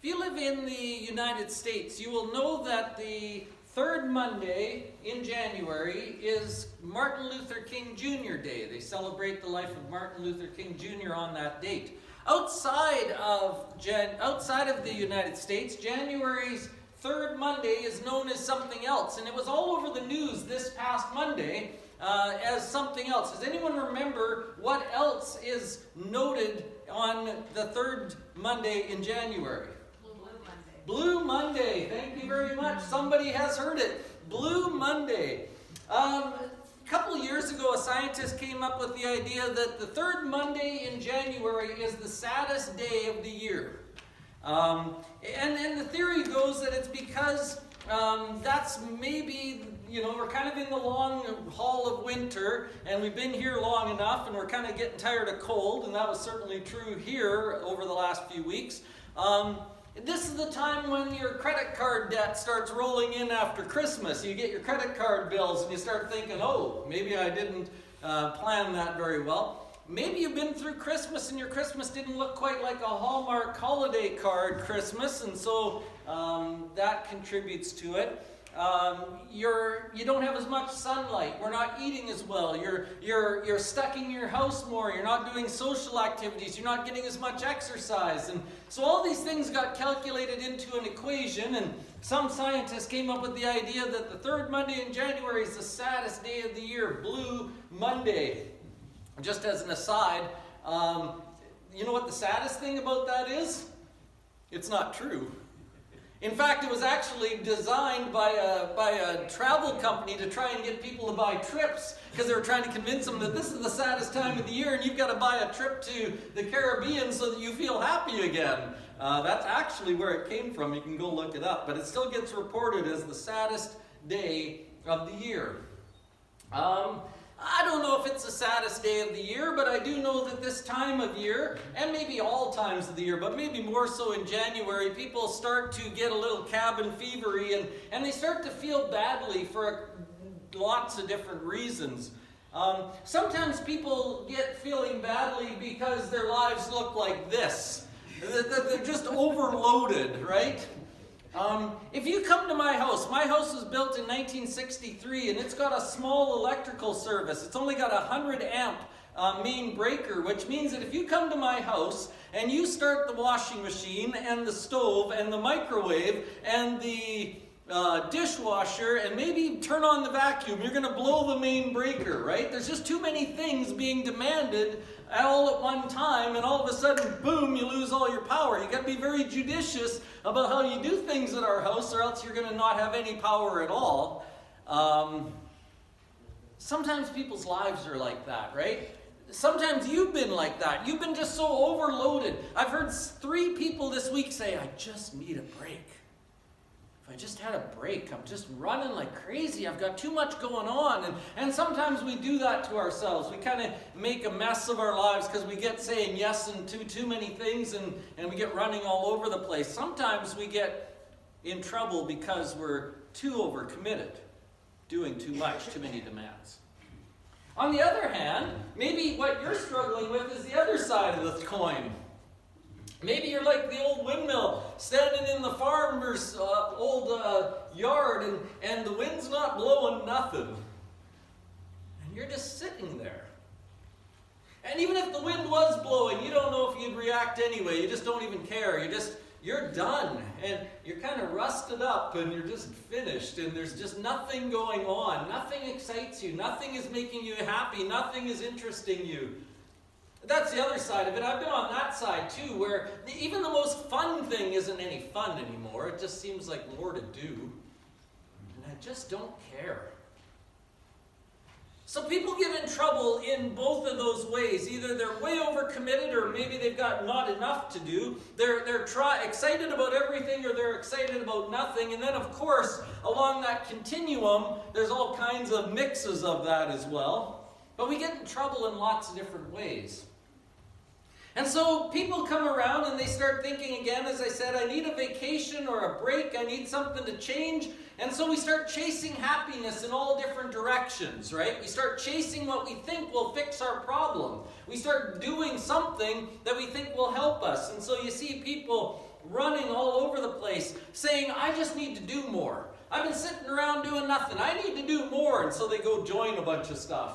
you live in the United States, you will know that the third Monday in January is Martin Luther King Jr. Day. They celebrate the life of Martin Luther King Jr. on that date. Outside of the United States, January's third Monday is known as something else, and it was all over the news this past Monday as something else. Does anyone remember what else is noted on the third Monday in January? Blue Monday. Thank you very much. Somebody has heard it. Blue Monday. A couple years ago, a scientist came up with the idea that the third Monday in January is the saddest day of the year. And the theory goes that it's because that's maybe, we're kind of in the long haul of winter, and we've been here long enough, and we're kind of getting tired of cold, and that was certainly true here over the last few weeks. This is the time when your credit card debt starts rolling in after Christmas. You get your credit card bills and you start thinking, oh, maybe I didn't plan that very well. Maybe you've been through Christmas and your Christmas didn't look quite like a Hallmark holiday card Christmas, and so that contributes to it. You don't have as much sunlight. We're not eating as well. You're stuck in your house more. You're not doing social activities. You're not getting as much exercise. And so all these things got calculated into an equation, and some scientists came up with the idea that the third Monday in January is the saddest day of the year, Blue Monday. Just as an aside, you know what the saddest thing about that is? It's not true. In fact, it was actually designed by a travel company to try and get people to buy trips, because they were trying to convince them that this is the saddest time of the year and you've got to buy a trip to the Caribbean so that you feel happy again. That's actually where it came from. You can go look it up, but it still gets reported as the saddest day of the year. I don't know if it's the saddest day of the year, but I do know that this time of year, and maybe all times of the year, but maybe more so in January, people start to get a little cabin fevery, and they start to feel badly for lots of different reasons. Sometimes people get feeling badly because their lives look like this. They're just overloaded, right? If you come to my house was built in 1963, and it's got a small electrical service. It's only got a 100 amp main breaker, which means that if you come to my house and you start the washing machine and the stove and the microwave and the dishwasher and maybe turn on the vacuum, you're going to blow the main breaker, right? There's just too many things being demanded all at one time, and all of a sudden, boom, you lose all your power. You got to be very judicious about how you do things at our house, or else you're going to not have any power at all. Sometimes people's lives are like that, right? Sometimes you've been like that. You've been just so overloaded. I've heard 3 people this week say, I just need a break. If I just had a break, I'm just running like crazy. I've got too much going on. And sometimes we do that to ourselves. We kind of make a mess of our lives because we get saying yes and too many things, and we get running all over the place. Sometimes we get in trouble because we're too overcommitted, doing too much, too many demands. On the other hand, maybe what you're struggling with is the other side of the coin. Maybe you're like the old windmill standing in the farmer's old yard, and the wind's not blowing nothing. And you're just sitting there. And even if the wind was blowing, you don't know if you'd react anyway. You just don't even care. You're done. And you're kind of rusted up, and you're just finished. And there's just nothing going on. Nothing excites you. Nothing is making you happy. Nothing is interesting you. That's the other side of it. I've been on that side too, where even the most fun thing isn't any fun anymore. It just seems like more to do. And I just don't care. So people get in trouble in both of those ways. Either they're way overcommitted, or maybe they've got not enough to do. They're excited about everything, or they're excited about nothing. And then, of course, along that continuum, there's all kinds of mixes of that as well. But we get in trouble in lots of different ways. And so people come around and they start thinking again, as I said, I need a vacation or a break, I need something to change. And so we start chasing happiness in all different directions, right? We start chasing what we think will fix our problem. We start doing something that we think will help us. And so you see people running all over the place, saying, I just need to do more. I've been sitting around doing nothing. I need to do more. And so they go join a bunch of stuff.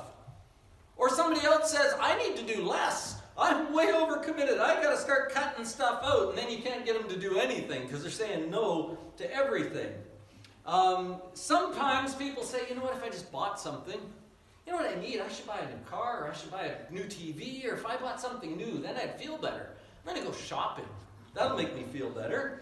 Or somebody else says, I need to do less. I'm way overcommitted. I got to start cutting stuff out. And then you can't get them to do anything because they're saying no to everything. Sometimes people say, you know what, if I just bought something, you know what I need? I should buy a new car, or I should buy a new TV, or if I bought something new, then I'd feel better. I'm going to go shopping. That'll make me feel better.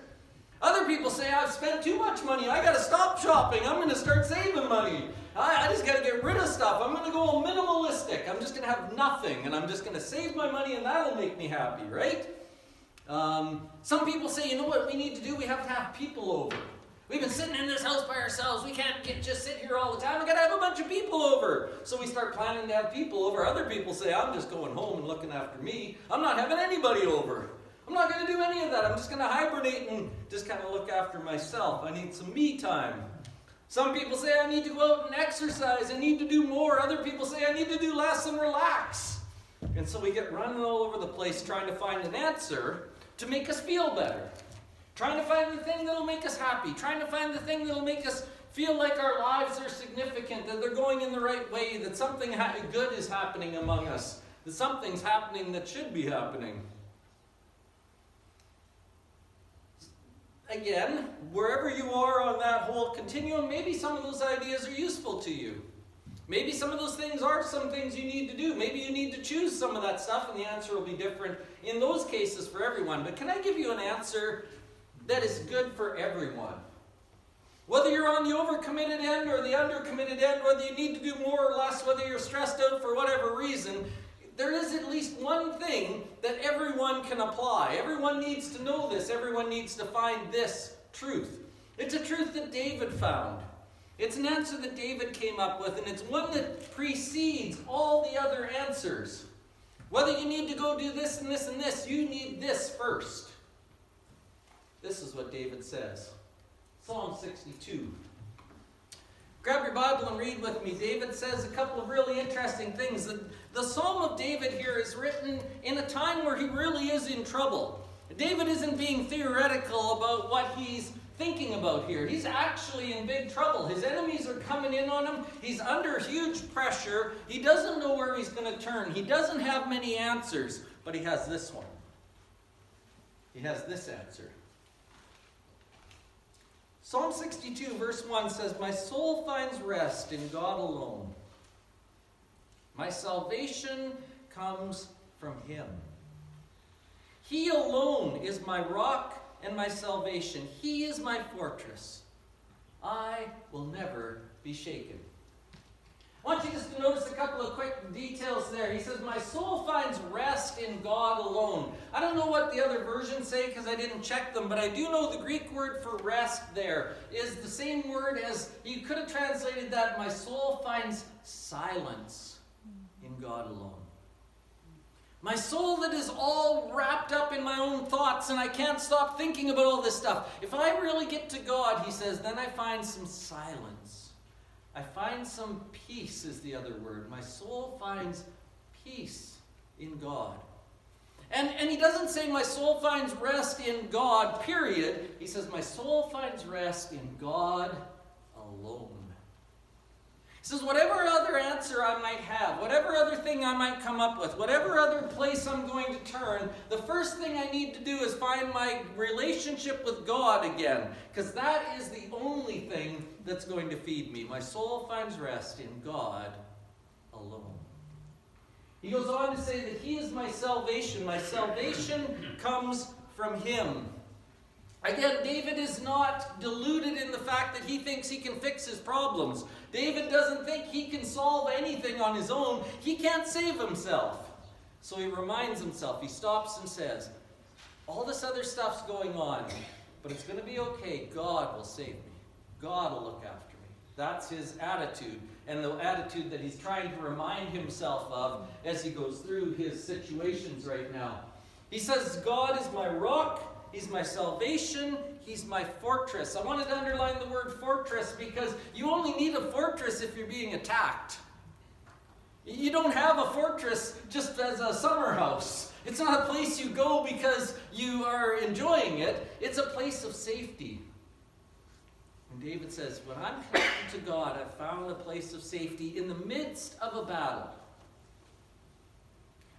Other people say, I've spent too much money. I got to stop shopping. I'm going to start saving money. I just got to get rid of stuff. I'm going to go minimalistic. I'm just going to have nothing, and I'm just going to save my money, and that'll make me happy, right? Some people say, you know what we need to do? We have to have people over. We've been sitting in this house by ourselves. We can't just sit here all the time. We've got to have a bunch of people over. So we start planning to have people over. Other people say, I'm just going home and looking after me. I'm not having anybody over. I'm not going to do any of that. I'm just going to hibernate and just kind of look after myself. I need some me time. Some people say, I need to go out and exercise. I need to do more. Other people say, I need to do less and relax. And so we get running all over the place trying to find an answer to make us feel better. Trying to find the thing that'll make us happy. Trying to find the thing that'll make us feel like our lives are significant, that they're going in the right way, that something good is happening among us, that something's happening that should be happening. Again, wherever you are on that whole continuum, maybe some of those ideas are useful to you. Maybe some of those things are some things you need to do. Maybe you need to choose some of that stuff, and the answer will be different in those cases for everyone. But can I give you an answer that is good for everyone? Whether you're on the overcommitted end or the undercommitted end, whether you need to do more or less, whether you're stressed out for whatever reason, there is at least one thing that everyone can apply. Everyone needs to know this. Everyone needs to find this truth. It's a truth that David found. It's an answer that David came up with, and it's one that precedes all the other answers. Whether you need to go do this and this and this, you need this first. This is what David says. Psalm 62. Grab your Bible and read with me. David says a couple of really interesting things. The Psalm of David here is written in a time where he really is in trouble. David isn't being theoretical about what he's thinking about here. He's actually in big trouble. His enemies are coming in on him. He's under huge pressure. He doesn't know where he's going to turn. He doesn't have many answers, but he has this one. He has this answer. Psalm 62 verse 1 says, My soul finds rest in God alone. My salvation comes from Him. He alone is my rock and my salvation. He is my fortress. I will never be shaken. I want you just to notice a couple of quick details there. He says, my soul finds rest in God alone. I don't know what the other versions say because I didn't check them, but I do know the Greek word for rest there is the same word as, you could have translated that, my soul finds silence in God alone. My soul that is all wrapped up in my own thoughts and I can't stop thinking about all this stuff. If I really get to God, he says, then I find some silence. I find some peace is the other word. My soul finds peace in God. And he doesn't say my soul finds rest in God, period. He says my soul finds rest in God alone. He says whatever other answer I might have, whatever other thing I might come up with, whatever other place I'm going to turn, the first thing I need to do is find my relationship with God again, because that is the only thing that's going to feed me. My soul finds rest in God alone. He goes on to say that He is my salvation. My salvation comes from Him. Again, David is not deluded in the fact that he thinks he can fix his problems. David doesn't think he can solve anything on his own. He can't save himself. So he reminds himself, he stops and says, all this other stuff's going on, but it's going to be okay. God will save me. God will look after me. That's his attitude, and the attitude that he's trying to remind himself of as he goes through his situations right now. He says, God is my rock. He's my salvation. He's my fortress. I wanted to underline the word fortress because you only need a fortress if you're being attacked. You don't have a fortress just as a summer house. It's not a place you go because you are enjoying it. It's a place of safety. And David says, when I'm connected to God, I've found a place of safety in the midst of a battle.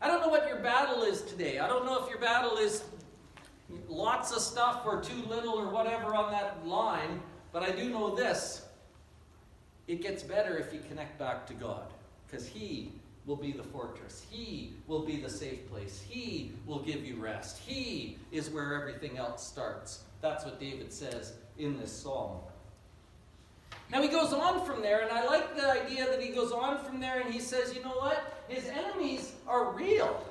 I don't know what your battle is today. I don't know if your battle is lots of stuff or too little or whatever on that line, but I do know this. It gets better if you connect back to God, because He will be the fortress. He will be the safe place. He will give you rest. He is where everything else starts. That's what David says in this psalm. Now he goes on from there, and I like the idea that he goes on from there and he says, you know what? His enemies are real.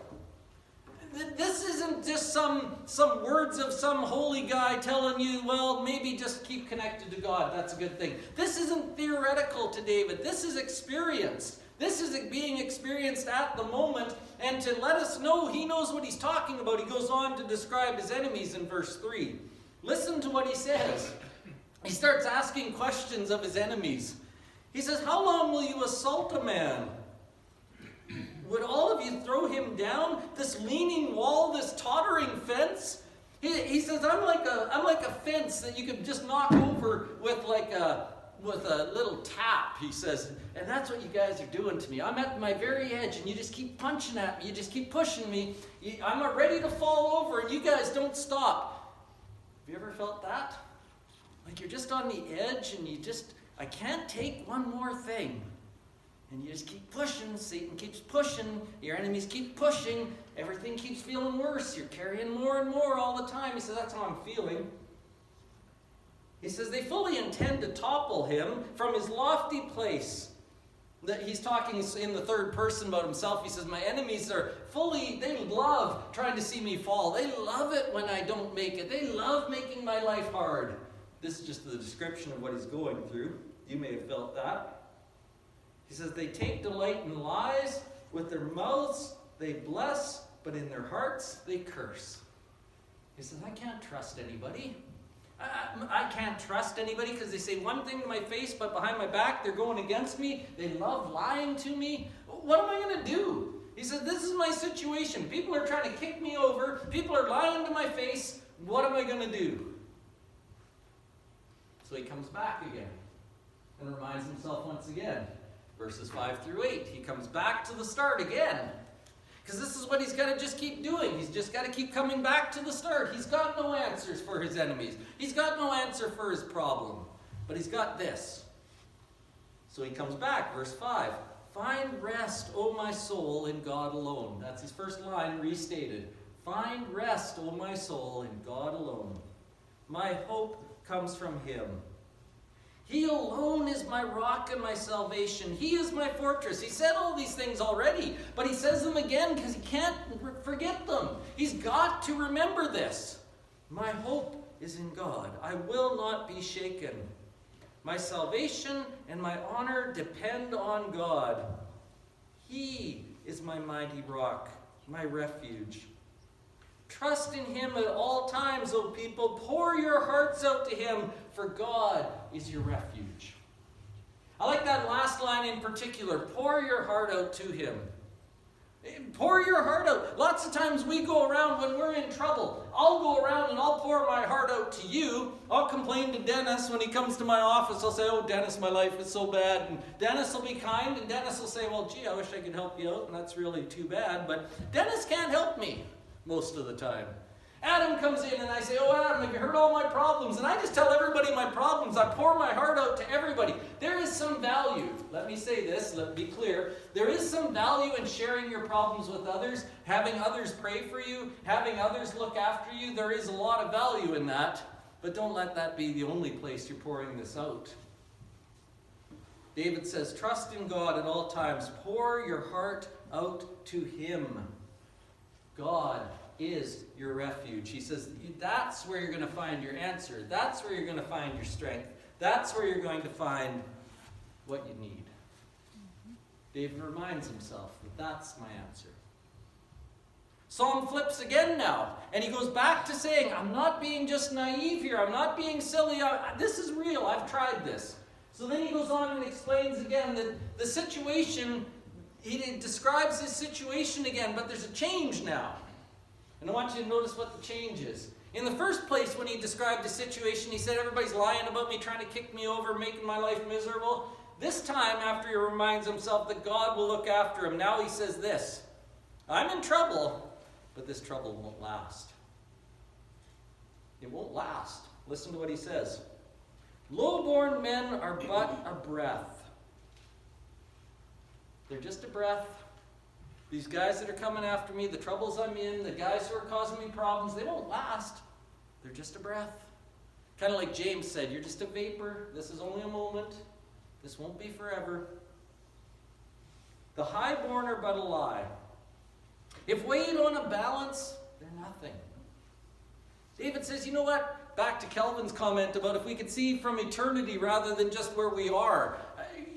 This isn't just some words of some holy guy telling you, well, maybe just keep connected to God. That's a good thing. This isn't theoretical to David. This is experienced. This is being experienced at the moment. And to let us know he knows what he's talking about, he goes on to describe his enemies in verse 3. Listen to what he says. He starts asking questions of his enemies. He says, how long will you assault a man? Would all of you throw him down? This leaning wall, this tottering fence? He says, I'm like a fence that you could just knock over with a little tap, he says. And that's what you guys are doing to me. I'm at my very edge, and you just keep punching at me. You just keep pushing me. I'm ready to fall over, and you guys don't stop. Have you ever felt that? Like you're just on the edge, and I can't take one more thing. And you just keep pushing. Satan keeps pushing. Your enemies keep pushing. Everything keeps feeling worse. You're carrying more and more all the time. He says, that's how I'm feeling. He says, they fully intend to topple him from his lofty place. He's talking in the third person about himself. He says, my enemies they love trying to see me fall. They love it when I don't make it. They love making my life hard. This is just the description of what he's going through. You may have felt that. He says, they take delight in lies. With their mouths they bless, but in their hearts they curse. He says, I can't trust anybody. I can't trust anybody because they say one thing to my face, but behind my back they're going against me. They love lying to me. What am I going to do? He says, this is my situation. People are trying to kick me over. People are lying to my face. What am I going to do? So he comes back again and reminds himself once again. Verses 5 through 8. He comes back to the start again. Because this is what he's got to just keep doing. He's just got to keep coming back to the start. He's got no answers for his enemies. He's got no answer for his problem. But he's got this. So he comes back, verse 5. Find rest, O my soul, in God alone. That's his first line restated. Find rest, O my soul, in God alone. My hope comes from Him. He alone is my rock and my salvation. He is my fortress. He said all these things already, but he says them again because he can't forget them. He's got to remember this. My hope is in God. I will not be shaken. My salvation and my honor depend on God. He is my mighty rock, my refuge. Trust in Him at all times, O people. Pour your hearts out to Him, for God is your refuge. I like that last line in particular. Pour your heart out to Him. Pour your heart out. Lots of times we go around when we're in trouble. I'll go around and I'll pour my heart out to you. I'll complain to Dennis when he comes to my office. I'll say, oh, Dennis, my life is so bad. And Dennis will be kind, and Dennis will say, well, gee, I wish I could help you out, and that's really too bad. But Dennis can't help me most of the time. Adam comes in and I say, oh, Adam, have you heard all my problems? And I just tell everybody my problems. I pour my heart out to everybody. There is some value. Let me say this, let me be clear. There is some value in sharing your problems with others, having others pray for you, having others look after you. There is a lot of value in that, but don't let that be the only place you're pouring this out. David says, trust in God at all times. Pour your heart out to Him. God is your refuge. He says that's where you're going to find your answer. That's where you're going to find your strength. That's where you're going to find what you need. David reminds himself that that's my answer. Psalm flips again now, and he goes back to saying, I'm not being just naive here. I'm not being silly. This is real. I've tried this. So then he goes on and explains again that the situation he describes his situation again, but there's a change now. And I want you to notice what the change is. In the first place, when he described the situation, he said, everybody's lying about me, trying to kick me over, making my life miserable. This time, after he reminds himself that God will look after him, now he says this, I'm in trouble, but this trouble won't last. It won't last. Listen to what he says. Low-born men are but a breath. They're just a breath. These guys that are coming after me, the troubles I'm in, the guys who are causing me problems, they won't last. They're just a breath. Kind of like James said, you're just a vapor. This is only a moment. This won't be forever. The highborn are but a lie. If weighed on a balance, they're nothing. David says, you know what? Back to Calvin's comment about if we could see from eternity rather than just where we are.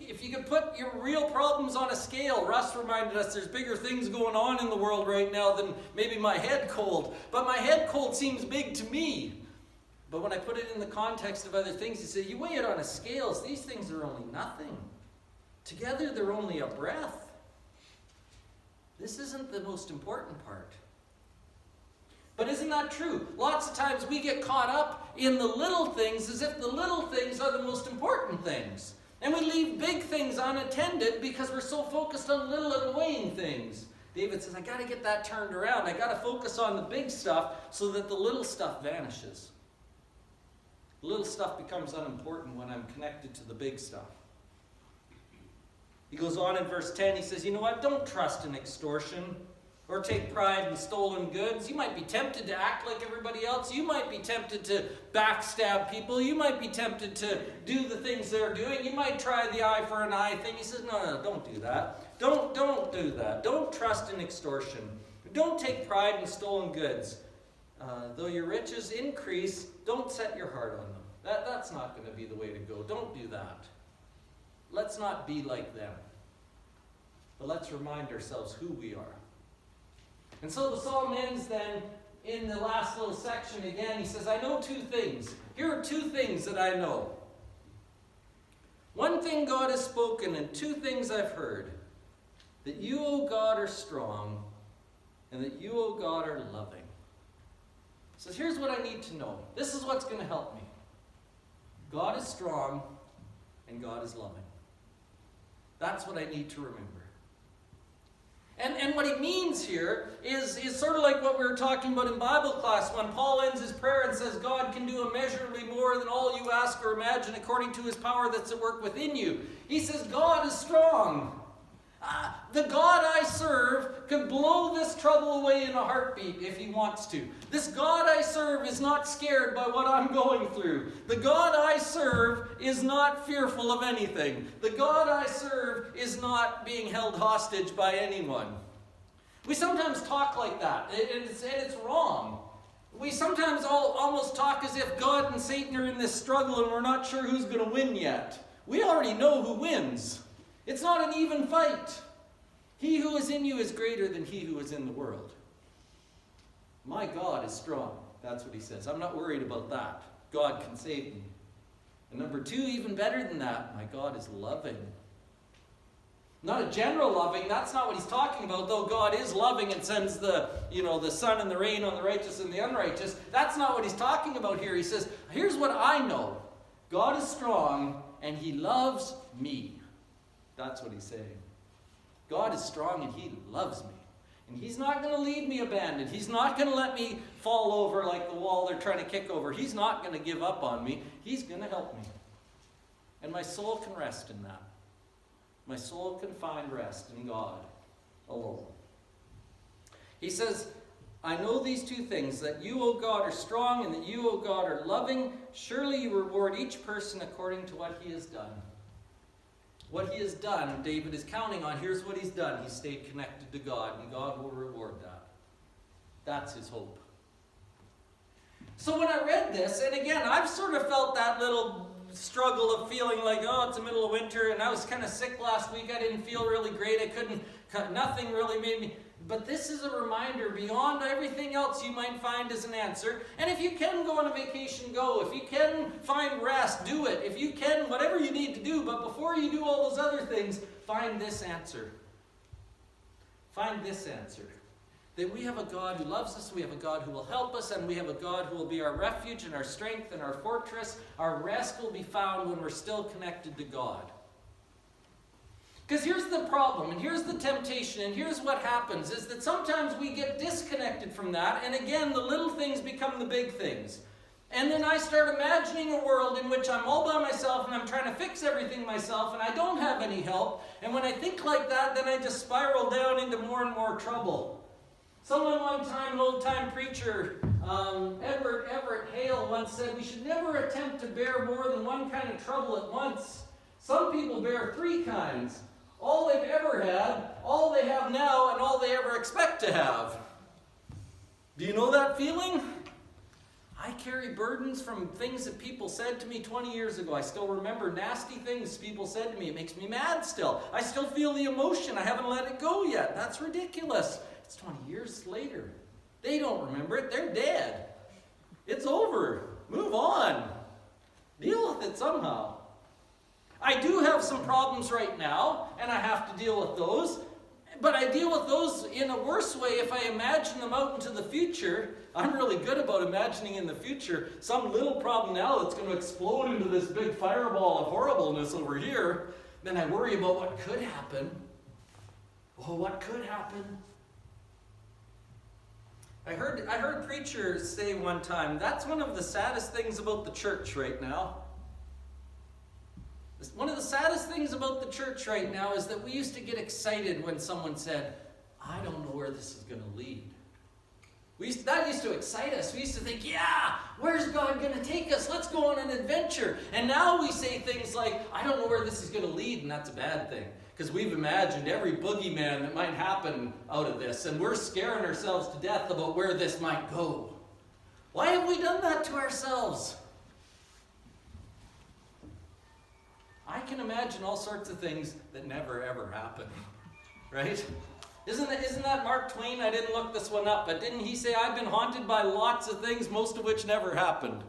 If you could put your real problems on a scale, Russ reminded us there's bigger things going on in the world right now than maybe my head cold. But my head cold seems big to me. But when I put it in the context of other things, he said, you weigh it on a scale, these things are only nothing. Together they're only a breath. This isn't the most important part. But isn't that true? Lots of times we get caught up in the little things as if the little things are the most important things. And we leave big things unattended because we're so focused on little and weighing things. David says, I got to get that turned around. I got to focus on the big stuff so that the little stuff vanishes. The little stuff becomes unimportant when I'm connected to the big stuff. He goes on in verse 10, he says, you know what? Don't trust in extortion or take pride in stolen goods. You might be tempted to act like everybody else. You might be tempted to backstab people. You might be tempted to do the things they're doing. You might try the eye for an eye thing. He says, no, don't do that. Don't do that. Don't trust in extortion. Don't take pride in stolen goods. Though your riches increase, don't set your heart on them. That's not going to be the way to go. Don't do that. Let's not be like them. But let's remind ourselves who we are. And so the psalm ends then in the last little section again. He says, I know two things. Here are two things that I know. One thing God has spoken and two things I've heard. That you, O God, are strong and that you, O God, are loving. He says, here's what I need to know. This is what's going to help me. God is strong and God is loving. That's what I need to remember. And what he means here is sort of like what we were talking about in Bible class when Paul ends his prayer and says, God can do immeasurably more than all you ask or imagine according to his power that's at work within you. He says, God is strong. The God I serve can blow this trouble away in a heartbeat if he wants to. This God I serve is not scared by what I'm going through. The God I serve is not fearful of anything. The God I serve is not being held hostage by anyone. We sometimes talk like that, and it's wrong. We sometimes almost talk as if God and Satan are in this struggle and we're not sure who's going to win yet. We already know who wins. It's not an even fight. He who is in you is greater than he who is in the world. My God is strong. That's what he says. I'm not worried about that. God can save me. And number two, even better than that, my God is loving. Not a general loving. That's not what he's talking about. Though God is loving and sends the sun and the rain on the righteous and the unrighteous. That's not what he's talking about here. He says, here's what I know. God is strong and he loves me. That's what he's saying. God is strong and he loves me. And he's not going to leave me abandoned. He's not going to let me fall over like the wall they're trying to kick over. He's not going to give up on me. He's going to help me. And my soul can rest in that. My soul can find rest in God alone. He says, I know these two things, that you, O God, are strong and that you, O God, are loving. Surely you reward each person according to what he has done. What he has done, David is counting on. Here's what he's done. He's stayed connected to God, and God will reward that. That's his hope. So when I read this, and again, I've sort of felt that little struggle of feeling like, oh, it's the middle of winter, and I was kind of sick last week. I didn't feel really great. Nothing really made me. But this is a reminder, beyond everything else you might find as an answer. And if you can go on a vacation, go. If you can find rest, do it. If you can, whatever you need to do. But before you do all those other things, find this answer. find this answer. That we have a God who loves us, we have a God who will help us, and we have a God who will be our refuge and our strength and our fortress. Our rest will be found when we're still connected to God. Because here's the problem, and here's the temptation, and here's what happens, is that sometimes we get disconnected from that, and again, the little things become the big things. And then I start imagining a world in which I'm all by myself, and I'm trying to fix everything myself, and I don't have any help. And when I think like that, then I just spiral down into more and more trouble. Someone one time, an old-time preacher, Everett Hale, once said, we should never attempt to bear more than one kind of trouble at once. Some people bear 3 kinds. All they've ever had, all they have now, and all they ever expect to have. Do you know that feeling? I carry burdens from things that people said to me 20 years ago. I still remember nasty things people said to me. It makes me mad still. I still feel the emotion. I haven't let it go yet. That's ridiculous. It's 20 years later. They don't remember it. They're dead. It's over. Move on. Deal with it somehow. I do have some problems right now, and I have to deal with those. But I deal with those in a worse way if I imagine them out into the future. I'm really good about imagining in the future some little problem now that's going to explode into this big fireball of horribleness over here. Then I worry about what could happen. Oh, what could happen? I heard a preacher say one time, that's one of the saddest things about the church right now. One of the saddest things about the church right now is that we used to get excited when someone said, I don't know where this is going to lead. That used to excite us. We used to think, yeah, where's God going to take us? Let's go on an adventure. And now we say things like, I don't know where this is going to lead, and that's a bad thing. Because we've imagined every boogeyman that might happen out of this, and we're scaring ourselves to death about where this might go. Why have we done that to ourselves? I can imagine all sorts of things that never ever happen, right? Isn't that Mark Twain? I didn't look this one up, but didn't he say, I've been haunted by lots of things, most of which never happened,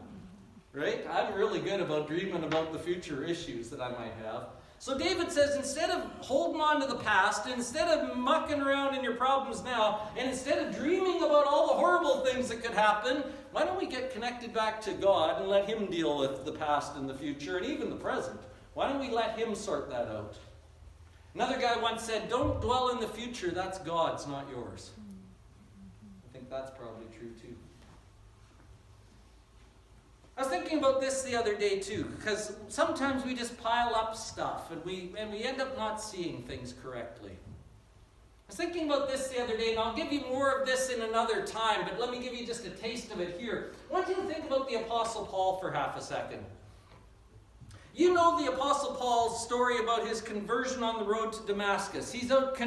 right? I'm really good about dreaming about the future issues that I might have. So David says, instead of holding on to the past, instead of mucking around in your problems now, and instead of dreaming about all the horrible things that could happen, why don't we get connected back to God and let Him deal with the past and the future and even the present? Why don't we let Him sort that out? Another guy once said, don't dwell in the future, that's God's, not yours. I think that's probably true too. I was thinking about this the other day too, because sometimes we just pile up stuff and we end up not seeing things correctly. I was thinking about this the other day, and I'll give you more of this in another time, but let me give you just a taste of it here. I want you to think about the Apostle Paul for half a second. You know the Apostle Paul's story about his conversion on the road to Damascus. He's out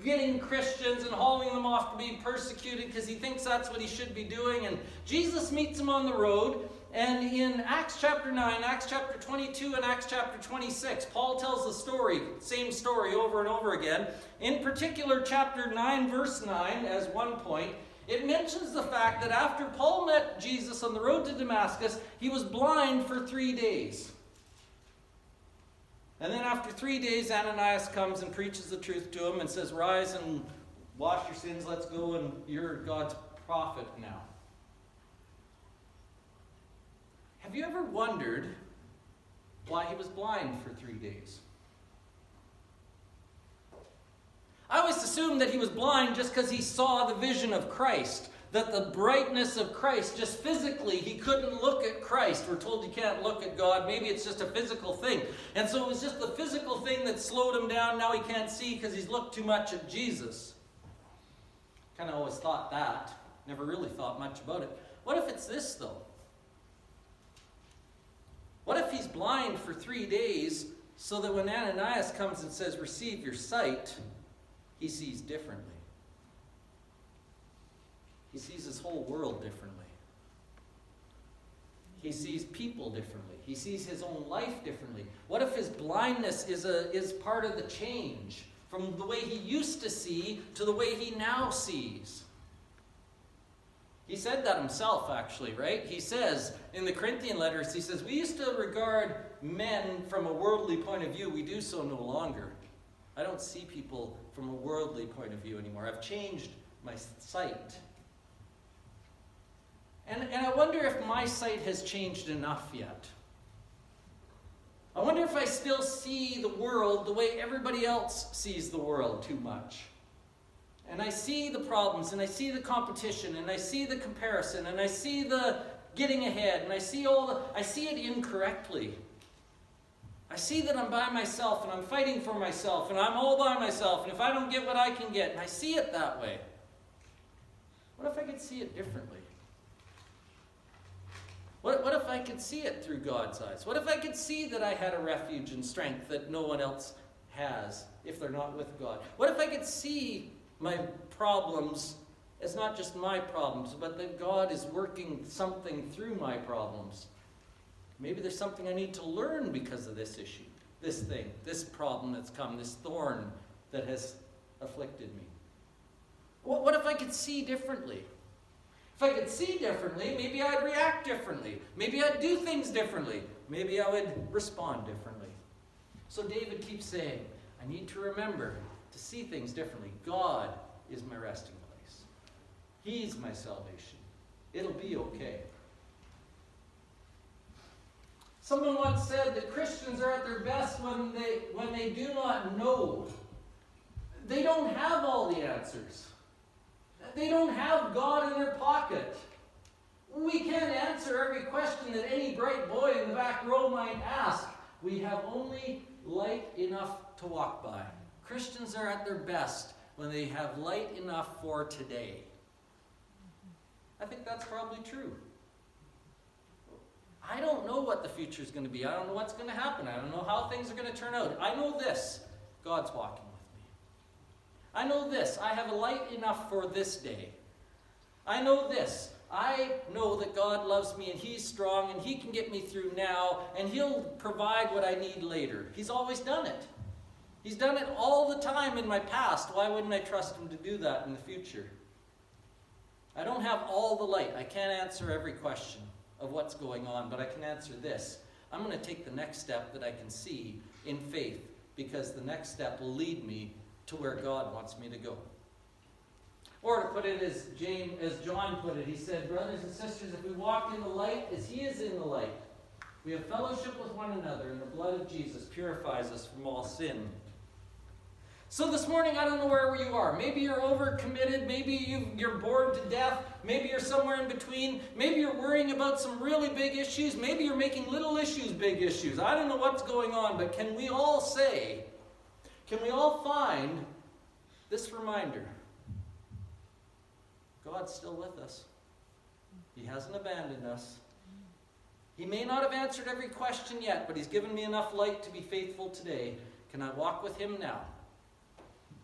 getting Christians and hauling them off to be persecuted because he thinks that's what he should be doing. And Jesus meets him on the road. And in Acts chapter 9, Acts chapter 22, and Acts chapter 26, Paul tells the story, same story over and over again. In particular, chapter 9, verse 9, as one point, it mentions the fact that after Paul met Jesus on the road to Damascus, he was blind for 3 days. And then after 3 days, Ananias comes and preaches the truth to him and says, rise and wash your sins, let's go, and you're God's prophet now. Have you ever wondered why he was blind for 3 days? I always assumed that he was blind just because he saw the vision of Christ, that the brightness of Christ, just physically, he couldn't look at Christ. We're told you can't look at God. Maybe it's just a physical thing. And so it was just the physical thing that slowed him down. Now he can't see because he's looked too much at Jesus. Kind of always thought that. Never really thought much about it. What if it's this, though? What if he's blind for 3 days so that when Ananias comes and says, receive your sight, he sees differently? He sees his whole world differently. He sees people differently. He sees his own life differently. What if his blindness is part of the change from the way he used to see to the way he now sees? He said that himself, actually, right? He says in the Corinthian letters, he says, we used to regard men from a worldly point of view. We do so no longer. I don't see people from a worldly point of view anymore. I've changed my sight. And I wonder if my sight has changed enough yet. I wonder if I still see the world the way everybody else sees the world too much. And I see the problems, and I see the competition, and I see the comparison, and I see the getting ahead, and I see it incorrectly. I see that I'm by myself, and I'm fighting for myself, and I'm all by myself, and if I don't get what I can get, and I see it that way. What if I could see it differently? What if I could see it through God's eyes? What if I could see that I had a refuge and strength that no one else has if they're not with God? What if I could see my problems as not just my problems, but that God is working something through my problems? Maybe there's something I need to learn because of this issue, this thing, this problem that's come, this thorn that has afflicted me. What if I could see differently? If I could see differently, maybe I'd react differently. Maybe I'd do things differently. Maybe I would respond differently. So David keeps saying, I need to remember to see things differently. God is my resting place. He's my salvation. It'll be okay. Someone once said that Christians are at their best when they do not know. They don't have all the answers. They don't have God in their pocket. We can't answer every question that any bright boy in the back row might ask. We have only light enough to walk by. Christians are at their best when they have light enough for today. I think that's probably true. I don't know what the future is going to be. I don't know what's going to happen. I don't know how things are going to turn out. I know this. God's walking with me. I know this. I have a light enough for this day. I know this. I know that God loves me and He's strong and He can get me through now and He'll provide what I need later. He's always done it. He's done it all the time in my past. Why wouldn't I trust Him to do that in the future? I don't have all the light. I can't answer every question of what's going on, but I can answer this. I'm going to take the next step that I can see in faith, because the next step will lead me to where God wants me to go. Or to put it as John put it, he said, brothers and sisters, if we walk in the light as He is in the light, we have fellowship with one another, and the blood of Jesus purifies us from all sin. So this morning, I don't know where you are. Maybe you're overcommitted. Maybe you're bored to death. Maybe you're somewhere in between. Maybe you're worrying about some really big issues. Maybe you're making little issues big issues. I don't know what's going on, but can we all find this reminder? God's still with us. He hasn't abandoned us. He may not have answered every question yet, but He's given me enough light to be faithful today. Can I walk with Him now?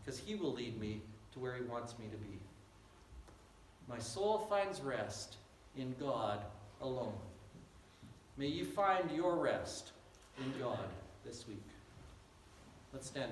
Because He will lead me to where He wants me to be. My soul finds rest in God alone. May you find your rest in God this week. Let's stand.